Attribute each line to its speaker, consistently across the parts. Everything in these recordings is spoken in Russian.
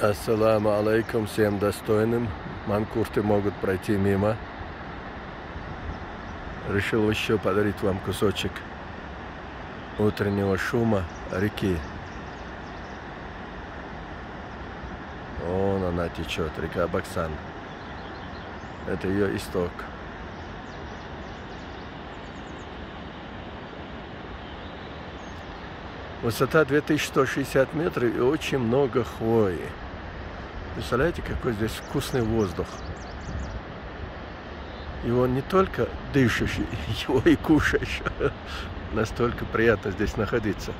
Speaker 1: Ассаламу алейкум всем достойным. Манкурты могут пройти мимо. Решил еще подарить вам кусочек утреннего шума реки. Вон она течет, река Баксан. Это ее исток. Высота 2160 метров и очень много хвои. Представляете, какой здесь вкусный воздух. Его не только дышишь, его и кушаешь. Настолько приятно здесь находиться.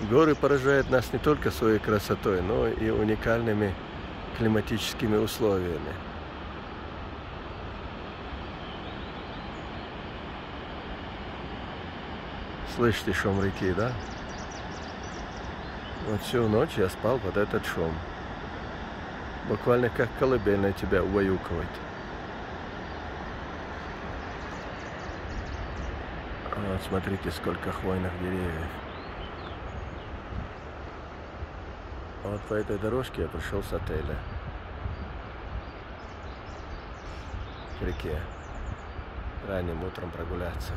Speaker 1: Горы поражают нас не только своей красотой, но и уникальными климатическими условиями. Слышите шум реки, да? Вот всю ночь я спал под этот шум. Буквально как колыбельная тебя убаюкивает. Вот смотрите, сколько хвойных деревьев. Вот по этой дорожке я пришел с отеля к реке. Ранним утром прогуляться.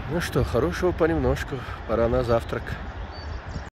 Speaker 1: Ну что, хорошего понемножку. Пора на завтрак.